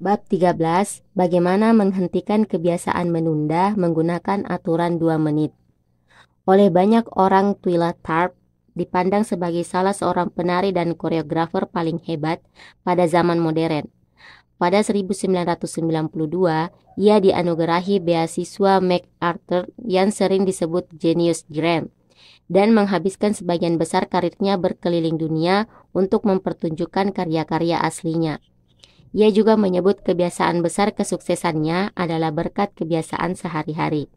Bab 13. Bagaimana menghentikan kebiasaan menunda menggunakan aturan 2 menit. Oleh banyak orang, Twyla Tharp dipandang sebagai salah seorang penari dan koreografer paling hebat pada zaman modern. Pada 1992, ia dianugerahi beasiswa MacArthur yang sering disebut Genius Grant dan menghabiskan sebagian besar karirnya berkeliling dunia untuk mempertunjukkan karya-karya aslinya. Ia juga menyebut kebiasaan besar kesuksesannya adalah berkat kebiasaan sehari-hari.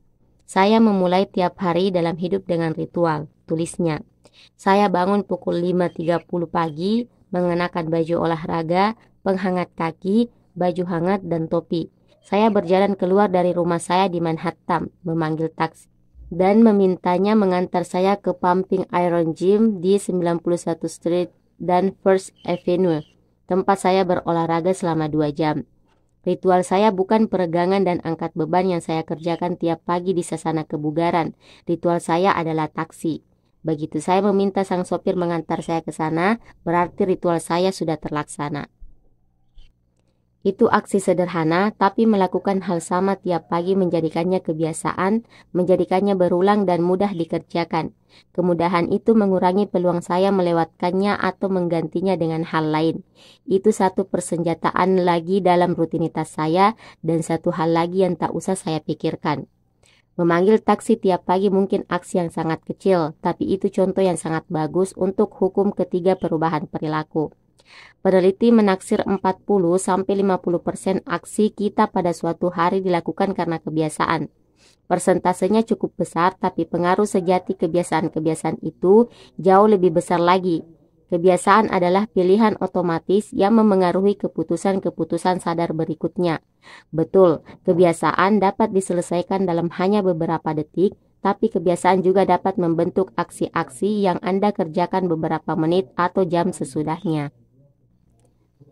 Saya memulai tiap hari dalam hidup dengan ritual, tulisnya. Saya bangun pukul 5.30 pagi, mengenakan baju olahraga, penghangat kaki, baju hangat, dan topi. Saya berjalan keluar dari rumah saya di Manhattan, memanggil taksi, dan memintanya mengantar saya ke Pumping Iron Gym di 91 Street dan First Avenue, tempat saya berolahraga selama 2 jam. Ritual saya bukan peregangan dan angkat beban yang saya kerjakan tiap pagi di sasana kebugaran. Ritual saya adalah taksi. Begitu saya meminta sang sopir mengantar saya ke sana, berarti ritual saya sudah terlaksana. Itu aksi sederhana, tapi melakukan hal sama tiap pagi menjadikannya kebiasaan, menjadikannya berulang dan mudah dikerjakan. Kemudahan itu mengurangi peluang saya melewatkannya atau menggantinya dengan hal lain. Itu satu persenjataan lagi dalam rutinitas saya dan satu hal lagi yang tak usah saya pikirkan. Memanggil taksi tiap pagi mungkin aksi yang sangat kecil, tapi itu contoh yang sangat bagus untuk hukum ketiga perubahan perilaku. Peneliti menaksir 40-50% aksi kita pada suatu hari dilakukan karena kebiasaan. Persentasenya cukup besar, tapi pengaruh sejati kebiasaan-kebiasaan itu jauh lebih besar lagi. Kebiasaan adalah pilihan otomatis yang memengaruhi keputusan-keputusan sadar berikutnya. Betul, kebiasaan dapat diselesaikan dalam hanya beberapa detik, tapi kebiasaan juga dapat membentuk aksi-aksi yang Anda kerjakan beberapa menit atau jam sesudahnya.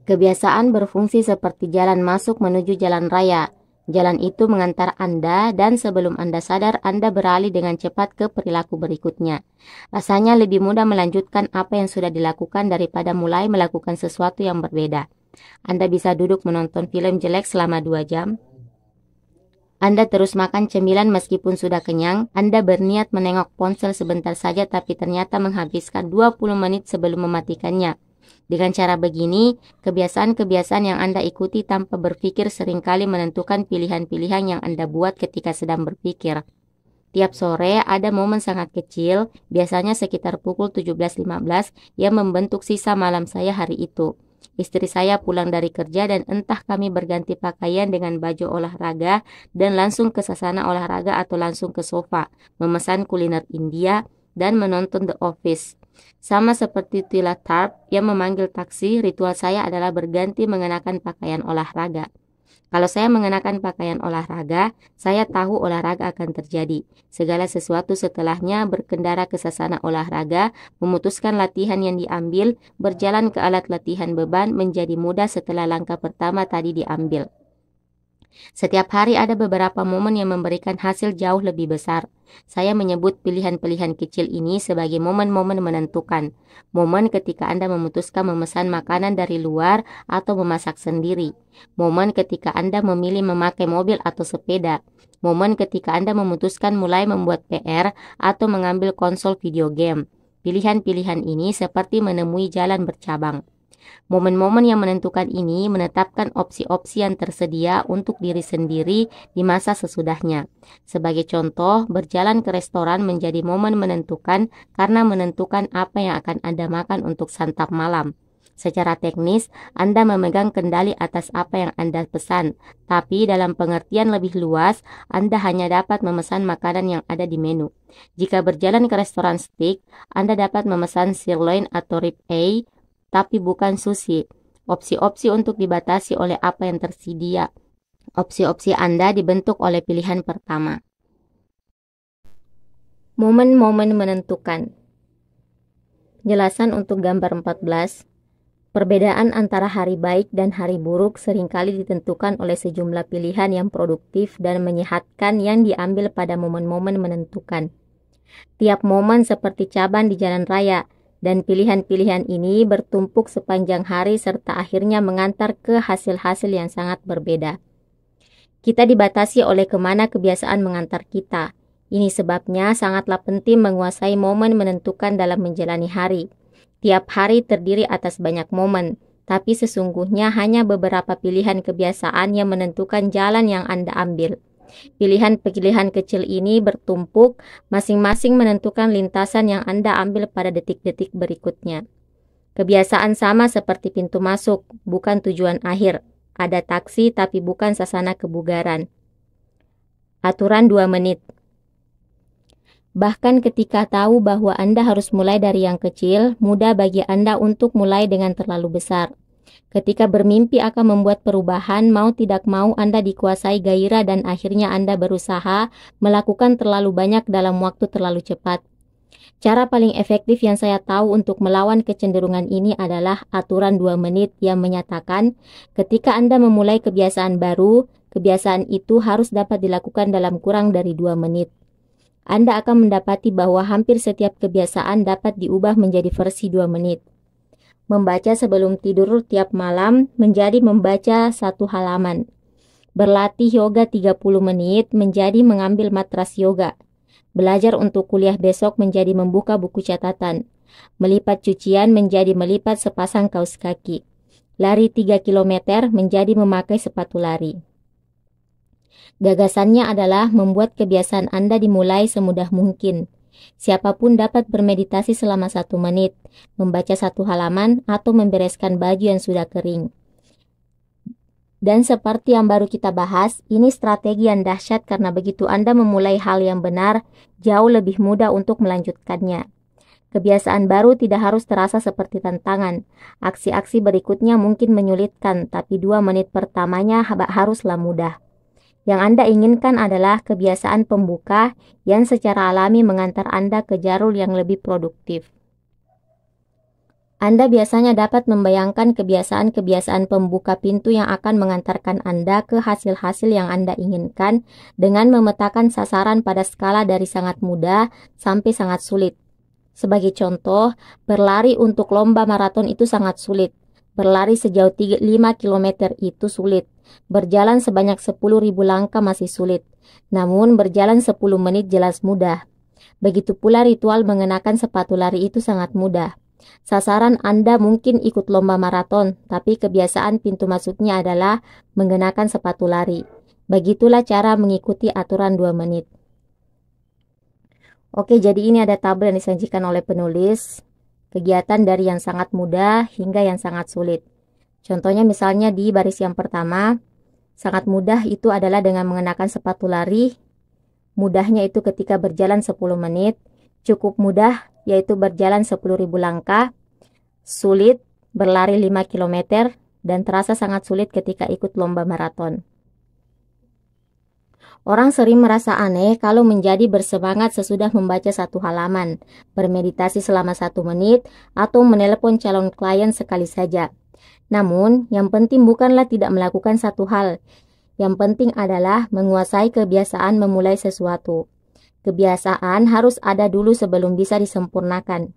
Kebiasaan berfungsi seperti jalan masuk menuju jalan raya. Jalan itu mengantar Anda dan sebelum Anda sadar, Anda beralih dengan cepat ke perilaku berikutnya. Rasanya lebih mudah melanjutkan apa yang sudah dilakukan daripada mulai melakukan sesuatu yang berbeda. Anda bisa duduk menonton film jelek selama 2 jam. Anda terus makan cemilan meskipun sudah kenyang. Anda berniat menengok ponsel sebentar saja tapi ternyata menghabiskan 20 menit sebelum mematikannya. Dengan cara begini, kebiasaan-kebiasaan yang Anda ikuti tanpa berpikir seringkali menentukan pilihan-pilihan yang Anda buat ketika sedang berpikir. Tiap sore ada momen sangat kecil, biasanya sekitar pukul 17.15, yang membentuk sisa malam saya hari itu. Istri saya pulang dari kerja dan entah kami berganti pakaian dengan baju olahraga dan langsung ke sasana olahraga atau langsung ke sofa, memesan kuliner India, dan menonton The Office. Sama seperti Twyla Tharp yang memanggil taksi, ritual saya adalah berganti mengenakan pakaian olahraga. Kalau saya mengenakan pakaian olahraga, saya tahu olahraga akan terjadi. Segala sesuatu setelahnya, berkendara ke sasana olahraga, memutuskan latihan yang diambil, berjalan ke alat latihan beban menjadi mudah setelah langkah pertama tadi diambil. Setiap hari ada beberapa momen yang memberikan hasil jauh lebih besar. Saya menyebut pilihan-pilihan kecil ini sebagai momen-momen menentukan. Momen ketika Anda memutuskan memesan makanan dari luar atau memasak sendiri. Momen ketika Anda memilih memakai mobil atau sepeda. Momen ketika Anda memutuskan mulai membuat PR atau mengambil konsol video game. Pilihan-pilihan ini seperti menemui jalan bercabang. Momen-momen yang menentukan ini menetapkan opsi-opsi yang tersedia untuk diri sendiri di masa sesudahnya. Sebagai contoh, berjalan ke restoran menjadi momen menentukan karena menentukan apa yang akan Anda makan untuk santap malam. Secara teknis, Anda memegang kendali atas apa yang Anda pesan, tapi dalam pengertian lebih luas, Anda hanya dapat memesan makanan yang ada di menu. Jika berjalan ke restoran steak, Anda dapat memesan sirloin atau ribeye, tapi bukan sushi. Opsi-opsi untuk dibatasi oleh apa yang tersedia. Opsi-opsi Anda dibentuk oleh pilihan pertama. Momen-momen menentukan. Jelasan untuk gambar 14. Perbedaan antara hari baik dan hari buruk seringkali ditentukan oleh sejumlah pilihan yang produktif dan menyehatkan yang diambil pada momen-momen menentukan. Tiap momen seperti caban di jalan raya. Dan pilihan-pilihan ini bertumpuk sepanjang hari serta akhirnya mengantar ke hasil-hasil yang sangat berbeda. Kita dibatasi oleh kemana kebiasaan mengantar kita. Ini sebabnya sangatlah penting menguasai momen menentukan dalam menjalani hari. Tiap hari terdiri atas banyak momen, tapi sesungguhnya hanya beberapa pilihan kebiasaan yang menentukan jalan yang Anda ambil. Pilihan-pilihan kecil ini bertumpuk, masing-masing menentukan lintasan yang Anda ambil pada detik-detik berikutnya. Kebiasaan sama seperti pintu masuk, bukan tujuan akhir. Ada taksi tapi bukan sasana kebugaran. Aturan 2 menit. Bahkan ketika tahu bahwa Anda harus mulai dari yang kecil, mudah bagi Anda untuk mulai dengan terlalu besar. Ketika bermimpi akan membuat perubahan, mau tidak mau Anda dikuasai gairah dan akhirnya Anda berusaha melakukan terlalu banyak dalam waktu terlalu cepat. Cara paling efektif yang saya tahu untuk melawan kecenderungan ini adalah aturan 2 menit yang menyatakan ketika Anda memulai kebiasaan baru, kebiasaan itu harus dapat dilakukan dalam kurang dari 2 menit. Anda akan mendapati bahwa hampir setiap kebiasaan dapat diubah menjadi versi 2 menit. Membaca sebelum tidur tiap malam menjadi membaca 1 halaman. Berlatih yoga 30 menit menjadi mengambil matras yoga. Belajar untuk kuliah besok menjadi membuka buku catatan. Melipat cucian menjadi melipat sepasang kaos kaki. Lari 3 km menjadi memakai sepatu lari. Gagasannya adalah membuat kebiasaan Anda dimulai semudah mungkin. Siapapun dapat bermeditasi selama 1 menit, membaca 1 halaman, atau membereskan baju yang sudah kering. Dan seperti yang baru kita bahas, ini strategi yang dahsyat karena begitu Anda memulai hal yang benar, jauh lebih mudah untuk melanjutkannya. Kebiasaan baru tidak harus terasa seperti tantangan. Aksi-aksi berikutnya mungkin menyulitkan, tapi 2 menit pertamanya haruslah mudah. Yang Anda inginkan adalah kebiasaan pembuka yang secara alami mengantar Anda ke jalur yang lebih produktif. Anda biasanya dapat membayangkan kebiasaan-kebiasaan pembuka pintu yang akan mengantarkan Anda ke hasil-hasil yang Anda inginkan dengan memetakan sasaran pada skala dari sangat mudah sampai sangat sulit. Sebagai contoh, berlari untuk lomba maraton itu sangat sulit. Berlari sejauh 5 km itu sulit. Berjalan sebanyak 10.000 langkah masih sulit. Namun berjalan 10 menit jelas mudah. Begitu pula ritual mengenakan sepatu lari itu sangat mudah. Sasaran Anda mungkin ikut lomba maraton, tapi kebiasaan pintu masuknya adalah mengenakan sepatu lari. Begitulah cara mengikuti aturan 2 menit. Oke, jadi ini ada tabel yang disajikan oleh penulis. Kegiatan dari yang sangat mudah hingga yang sangat sulit. Contohnya misalnya di baris yang pertama, sangat mudah itu adalah dengan mengenakan sepatu lari. Mudahnya itu ketika berjalan 10 menit. Cukup mudah yaitu berjalan 10.000 langkah. Sulit berlari 5 km dan terasa sangat sulit ketika ikut lomba maraton. Orang sering merasa aneh kalau menjadi bersemangat sesudah membaca 1 halaman, bermeditasi selama 1 menit, atau menelepon calon klien sekali saja. Namun, yang penting bukanlah tidak melakukan satu hal. Yang penting adalah menguasai kebiasaan memulai sesuatu. Kebiasaan harus ada dulu sebelum bisa disempurnakan.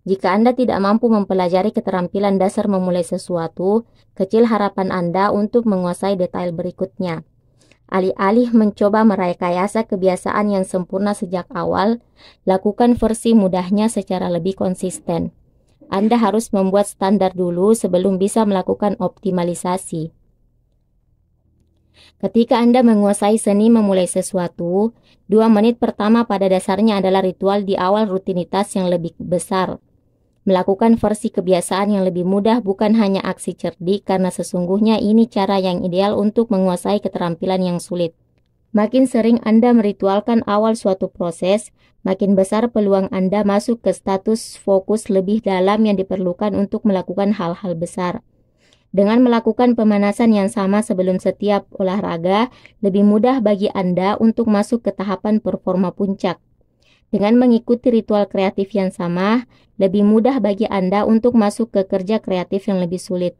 Jika Anda tidak mampu mempelajari keterampilan dasar memulai sesuatu, kecil harapan Anda untuk menguasai detail berikutnya. Alih-alih mencoba merekayasa kebiasaan yang sempurna sejak awal, lakukan versi mudahnya secara lebih konsisten. Anda harus membuat standar dulu sebelum bisa melakukan optimalisasi. Ketika Anda menguasai seni memulai sesuatu, 2 menit pertama pada dasarnya adalah ritual di awal rutinitas yang lebih besar. Melakukan versi kebiasaan yang lebih mudah bukan hanya aksi cerdik karena sesungguhnya ini cara yang ideal untuk menguasai keterampilan yang sulit. Makin sering Anda meritualkan awal suatu proses, makin besar peluang Anda masuk ke status fokus lebih dalam yang diperlukan untuk melakukan hal-hal besar. Dengan melakukan pemanasan yang sama sebelum setiap olahraga, lebih mudah bagi Anda untuk masuk ke tahapan performa puncak. Dengan mengikuti ritual kreatif yang sama, lebih mudah bagi Anda untuk masuk ke kerja kreatif yang lebih sulit.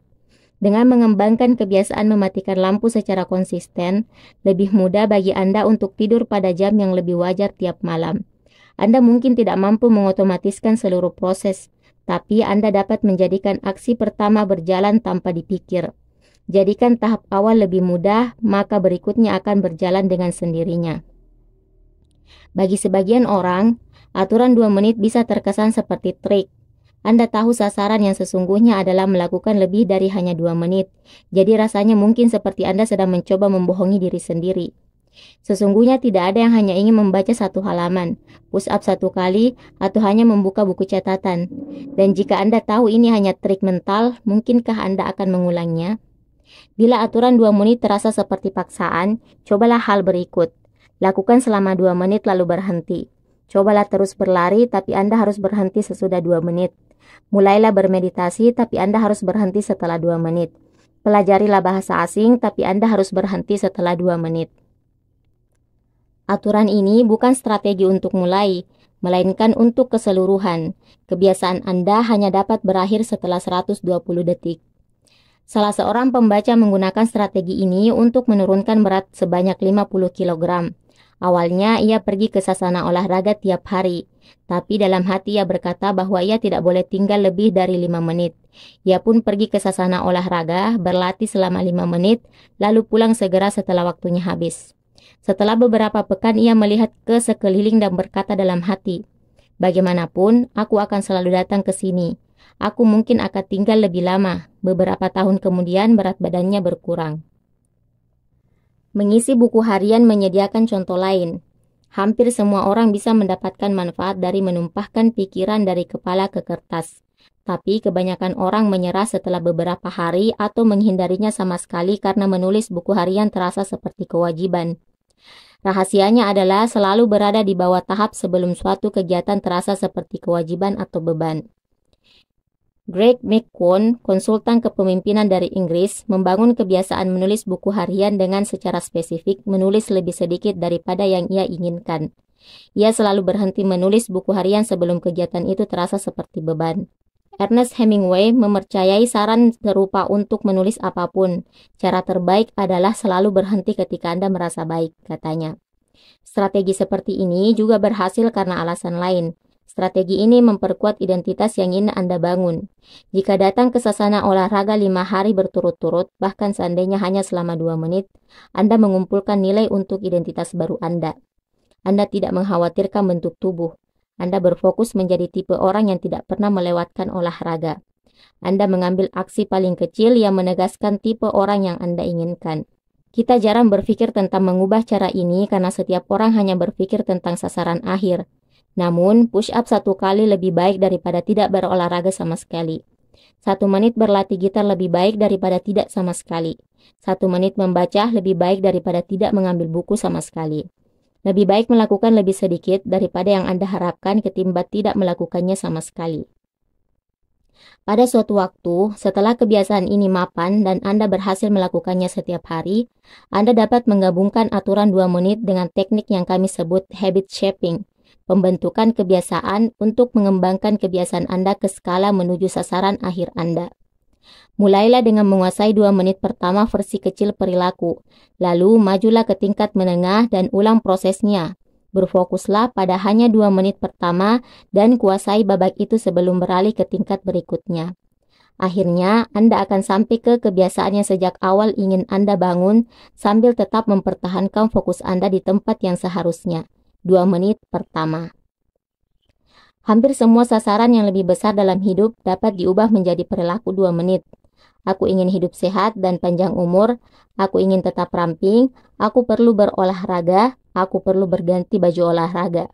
Dengan mengembangkan kebiasaan mematikan lampu secara konsisten, lebih mudah bagi Anda untuk tidur pada jam yang lebih wajar tiap malam. Anda mungkin tidak mampu mengotomatiskan seluruh proses, Tapi Anda dapat menjadikan aksi pertama berjalan tanpa dipikir. Jadikan tahap awal lebih mudah, maka berikutnya akan berjalan dengan sendirinya. Bagi sebagian orang, aturan 2 menit bisa terkesan seperti trik. Anda tahu sasaran yang sesungguhnya adalah melakukan lebih dari hanya 2 menit. Jadi rasanya mungkin seperti Anda sedang mencoba membohongi diri sendiri. Sesungguhnya tidak ada yang hanya ingin membaca 1 halaman, push up 1 kali, atau hanya membuka buku catatan. Dan jika Anda tahu ini hanya trik mental, mungkinkah Anda akan mengulangnya? Bila aturan 2 menit terasa seperti paksaan, cobalah hal berikut. Lakukan selama 2 menit lalu berhenti. Cobalah terus berlari, tapi Anda harus berhenti sesudah 2 menit. Mulailah bermeditasi, tapi Anda harus berhenti setelah 2 menit. Pelajarilah bahasa asing, tapi Anda harus berhenti setelah 2 menit. Aturan ini bukan strategi untuk mulai, melainkan untuk keseluruhan. Kebiasaan Anda hanya dapat berakhir setelah 120 detik. Salah seorang pembaca menggunakan strategi ini untuk menurunkan berat sebanyak 50 kg. Awalnya ia pergi ke sasana olahraga tiap hari, tapi dalam hati ia berkata bahwa ia tidak boleh tinggal lebih dari 5 menit. Ia pun pergi ke sasana olahraga, berlatih selama 5 menit, lalu pulang segera setelah waktunya habis. Setelah beberapa pekan ia melihat ke sekeliling dan berkata dalam hati, "Bagaimanapun, aku akan selalu datang ke sini. Aku mungkin akan tinggal lebih lama." Beberapa tahun kemudian berat badannya berkurang. Mengisi buku harian menyediakan contoh lain. Hampir semua orang bisa mendapatkan manfaat dari menumpahkan pikiran dari kepala ke kertas. Tapi kebanyakan orang menyerah setelah beberapa hari atau menghindarinya sama sekali karena menulis buku harian terasa seperti kewajiban. Rahasianya adalah selalu berada di bawah tahap sebelum suatu kegiatan terasa seperti kewajiban atau beban. Greg McKeown, konsultan kepemimpinan dari Inggris, membangun kebiasaan menulis buku harian dengan secara spesifik menulis lebih sedikit daripada yang ia inginkan. Ia selalu berhenti menulis buku harian sebelum kegiatan itu terasa seperti beban. Ernest Hemingway mempercayai saran serupa untuk menulis apapun. Cara terbaik adalah selalu berhenti ketika Anda merasa baik, katanya. Strategi seperti ini juga berhasil karena alasan lain. Strategi ini memperkuat identitas yang ingin Anda bangun. Jika datang ke sasana olahraga 5 hari berturut-turut, bahkan seandainya hanya selama 2 menit, Anda mengumpulkan nilai untuk identitas baru Anda. Anda tidak mengkhawatirkan bentuk tubuh. Anda berfokus menjadi tipe orang yang tidak pernah melewatkan olahraga. Anda mengambil aksi paling kecil yang menegaskan tipe orang yang Anda inginkan. Kita jarang berpikir tentang mengubah cara ini karena setiap orang hanya berpikir tentang sasaran akhir. Namun, push up 1 kali lebih baik daripada tidak berolahraga sama sekali. 1 menit berlatih gitar lebih baik daripada tidak sama sekali. 1 menit membaca lebih baik daripada tidak mengambil buku sama sekali. Lebih baik melakukan lebih sedikit daripada yang Anda harapkan ketimbang tidak melakukannya sama sekali. Pada suatu waktu, setelah kebiasaan ini mapan dan Anda berhasil melakukannya setiap hari, Anda dapat menggabungkan aturan 2 menit dengan teknik yang kami sebut habit shaping, pembentukan kebiasaan untuk mengembangkan kebiasaan Anda ke skala menuju sasaran akhir Anda. Mulailah dengan menguasai 2 menit pertama versi kecil perilaku, lalu majulah ke tingkat menengah dan ulang prosesnya. Berfokuslah pada hanya 2 menit pertama dan kuasai babak itu sebelum beralih ke tingkat berikutnya. Akhirnya, Anda akan sampai ke kebiasaan yang sejak awal ingin Anda bangun sambil tetap mempertahankan fokus Anda di tempat yang seharusnya. 2 menit pertama. Hampir semua sasaran yang lebih besar dalam hidup dapat diubah menjadi perilaku 2 menit. Aku ingin hidup sehat dan panjang umur, aku ingin tetap ramping, aku perlu berolahraga, aku perlu berganti baju olahraga.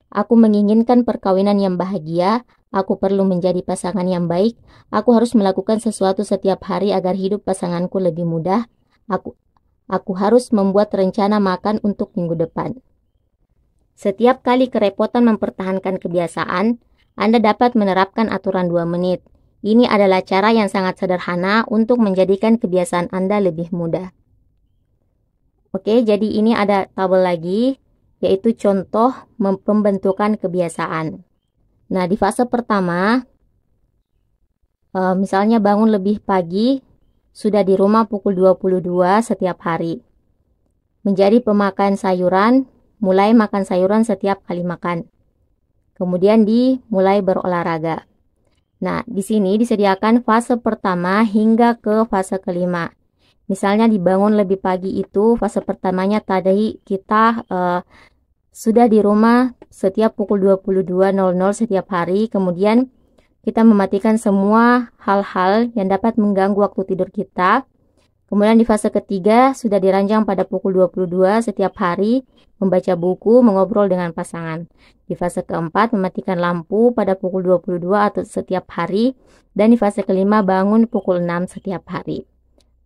Aku menginginkan perkawinan yang bahagia, aku perlu menjadi pasangan yang baik, aku harus melakukan sesuatu setiap hari agar hidup pasanganku lebih mudah, aku harus membuat rencana makan untuk minggu depan. Setiap kali kerepotan mempertahankan kebiasaan, Anda dapat menerapkan aturan 2 menit. Ini adalah cara yang sangat sederhana untuk menjadikan kebiasaan Anda lebih mudah. Oke, jadi ini ada tabel lagi, yaitu contoh pembentukan kebiasaan. Nah, di fase pertama, misalnya bangun lebih pagi, sudah di rumah pukul 22 setiap hari. Menjadi pemakan sayuran, mulai makan sayuran setiap kali makan. Kemudian dimulai berolahraga. Nah, di sini disediakan fase pertama hingga ke fase kelima. Misalnya dibangun lebih pagi itu, fase pertamanya tadi kita sudah di rumah setiap pukul 22.00 setiap hari, kemudian kita mematikan semua hal-hal yang dapat mengganggu waktu tidur kita. Kemudian di fase ketiga sudah diranjang pada pukul 22 setiap hari, membaca buku, mengobrol dengan pasangan. Di fase keempat mematikan lampu pada pukul 22 atau setiap hari, dan di fase kelima bangun pukul 6 setiap hari.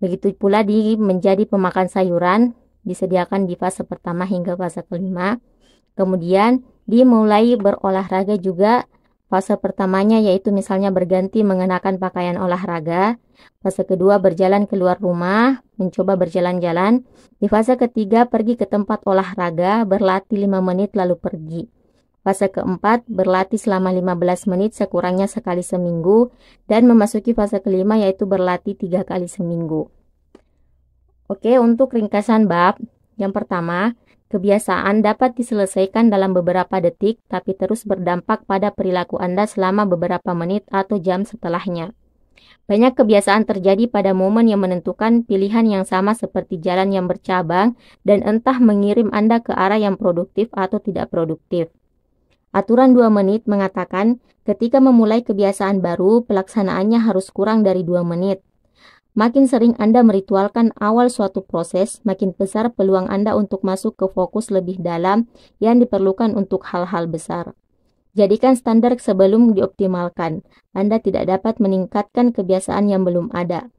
Begitu pula di menjadi pemakan sayuran, disediakan di fase pertama hingga fase kelima. Kemudian dimulai berolahraga juga. Fase pertamanya yaitu misalnya berganti mengenakan pakaian olahraga. Fase kedua berjalan keluar rumah, mencoba berjalan-jalan. Di fase ketiga pergi ke tempat olahraga, berlatih 5 menit lalu pergi. Fase keempat berlatih selama 15 menit sekurangnya sekali seminggu. Dan memasuki fase kelima yaitu berlatih 3 kali seminggu. Oke, untuk ringkasan bab. Yang pertama, kebiasaan dapat diselesaikan dalam beberapa detik, tapi terus berdampak pada perilaku Anda selama beberapa menit atau jam setelahnya. Banyak kebiasaan terjadi pada momen yang menentukan pilihan yang sama seperti jalan yang bercabang dan entah mengirim Anda ke arah yang produktif atau tidak produktif. Aturan 2 menit mengatakan ketika memulai kebiasaan baru, pelaksanaannya harus kurang dari 2 menit. Makin sering Anda meritualkan awal suatu proses, makin besar peluang Anda untuk masuk ke fokus lebih dalam yang diperlukan untuk hal-hal besar. Jadikan standar sebelum dioptimalkan. Anda tidak dapat meningkatkan kebiasaan yang belum ada.